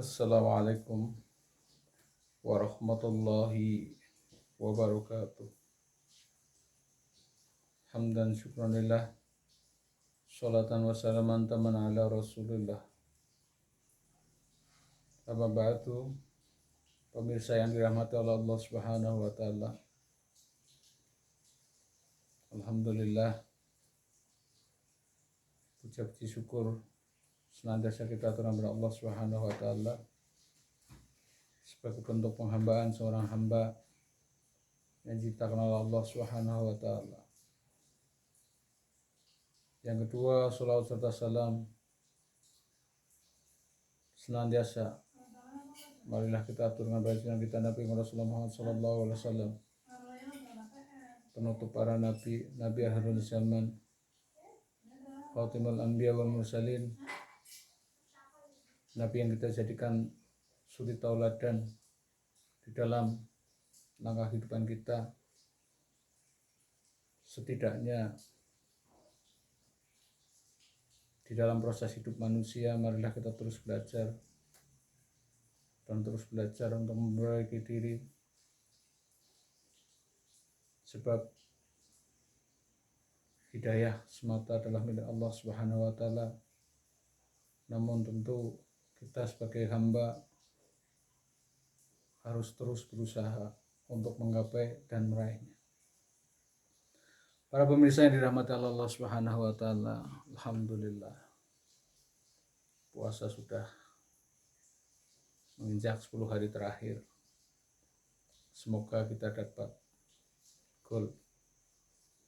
Assalamualaikum warahmatullahi wabarakatuh. Hamdan syukranillah. Salatan wa salaman taman ala rasulillah. Amma ba'du. Pemirsa yang dirahmati oleh Allah subhanahu wa ta'ala, alhamdulillah, puja puji syukur senantiasa kita aturkan kepada Allah subhanahu wa ta'ala sebagai bentuk penghambaan seorang hamba yang diciptakan oleh Allah subhanahu wa ta'ala. Yang kedua, salawat serta salam senantiasa marilah kita aturkan baginda kita Nabi Rasulullah Muhammad sallallahu alaihi wasallam, penutup para nabi, nabi akhirul zaman, khatimul anbiya wal mursalin, nabi yang kita jadikan suri tauladan di dalam langkah kehidupan kita. Setidaknya di dalam proses hidup manusia, marilah kita terus belajar dan terus belajar untuk memperbaiki diri, sebab hidayah semata adalah milik Allah subhanahu wa ta'ala. Namun tentu kita sebagai hamba harus terus berusaha untuk menggapai dan meraihnya. Para pemirsa yang dirahmati Allah subhanahu wa ta'ala, alhamdulillah, puasa sudah menginjak 10 hari terakhir. Semoga kita dapat goal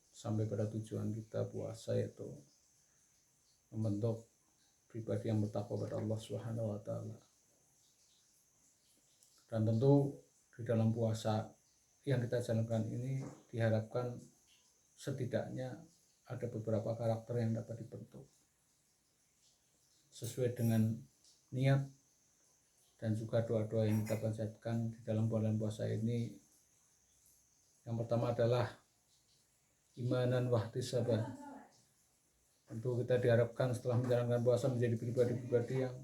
sampai pada tujuan kita puasa, yaitu membentuk pribadi yang bertakwa kepada Allah Subhanahu wa taala. Dan tentu di dalam puasa yang kita jalankan ini diharapkan setidaknya ada beberapa karakter yang dapat dibentuk sesuai dengan niat dan juga doa-doa yang kita panjatkan di dalam bulan puasa ini. Yang pertama adalah imanan wahtisaban. Tentu kita diharapkan setelah menjalankan puasa menjadi pribadi-pribadi yang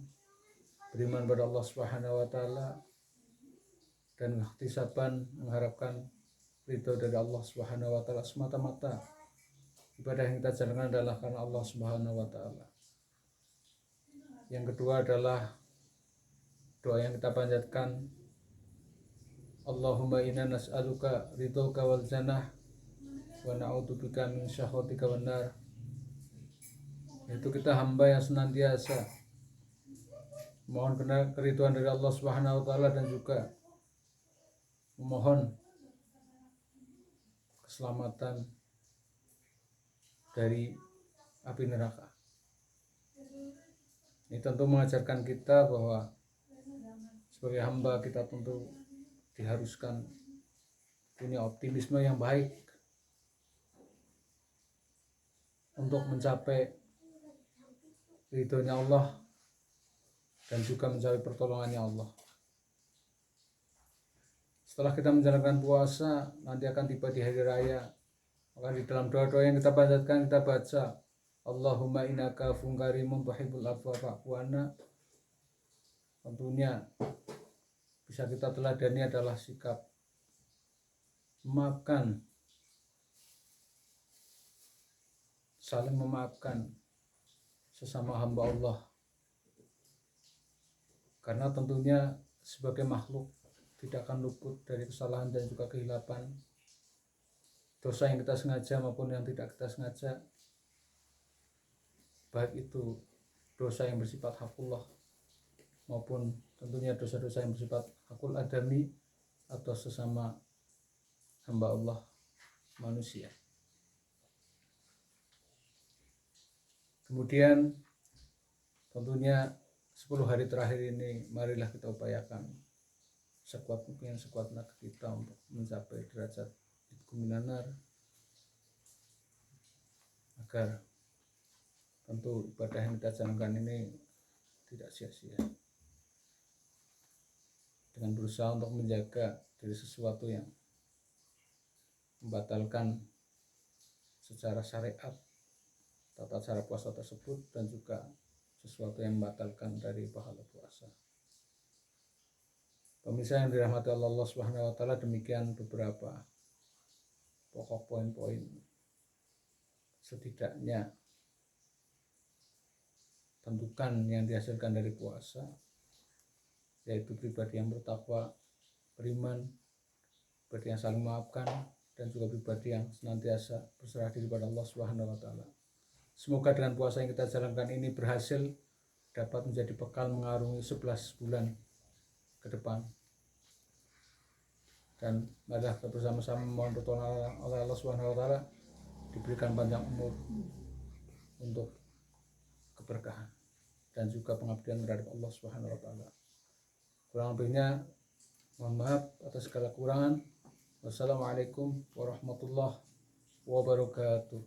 beriman pada Allah Subhanahu wa taala dan wahtisaban, mengharapkan ridho dari Allah Subhanahu wa taala. Semata-mata ibadah yang kita jalankan adalah karena Allah Subhanahu wa taala. Yang kedua adalah doa yang kita panjatkan, Allahumma inna nas'aluka ridhoka wal jannah wa na'udzubika min syahwatika wan nar. Yaitu kita hamba yang senantiasa mohon keridhaan dari Allah Subhanahu wa taala dan juga memohon keselamatan dari api neraka. Ini tentu mengajarkan kita bahwa sebagai hamba kita tentu diharuskan punya optimisme yang baik untuk mencapai ridhonya Allah dan juga mencapai pertolongannya Allah. Setelah kita menjalankan puasa, nanti akan tiba di hari raya, maka di dalam doa-doa yang kita panjatkan kita baca, Allahumma innaka afuwwun karimun tuhibbul afwa fa'fu anna. Tentunya bisa kita teladani adalah sikap memaafkan, saling memaafkan sesama hamba Allah, karena tentunya sebagai makhluk tidak akan luput dari kesalahan dan juga kehilapan, dosa yang kita sengaja maupun yang tidak kita sengaja, baik itu dosa yang bersifat hakullah maupun tentunya dosa-dosa yang bersifat hakul adami atau sesama hamba Allah manusia. Kemudian tentunya 10 hari terakhir ini marilah kita upayakan sekuat mungkin, sekuat tenaga kita untuk mencapai derajat minanar, agar tentu ibadah yang kita jalankan ini tidak sia-sia, dengan berusaha untuk menjaga dari sesuatu yang membatalkan secara syariat tata cara puasa tersebut dan juga sesuatu yang membatalkan dari pahala puasa. Pemirsa yang dirahmati Allah Subhanahu wa taala, demikian beberapa pokok poin-poin setidaknya tentukan yang dihasilkan dari puasa, yaitu pribadi yang bertakwa, beriman, pribadi yang saling memaafkan, dan juga pribadi yang senantiasa berserah diri pada Allah Subhanahu wa taala. Semoga dengan puasa yang kita jalankan ini berhasil, dapat menjadi bekal mengarungi 11 bulan ke depan. Dan marilah kita bersama-sama memohon pertolongan oleh Allah Subhanahu wa taala, diberikan panjang umur untuk keberkahan dan juga pengabdian terhadap Allah Subhanahu wa taala. Kurang lebihnya mohon maaf atas segala kekurangan. Wassalamualaikum warahmatullahi wabarakatuh.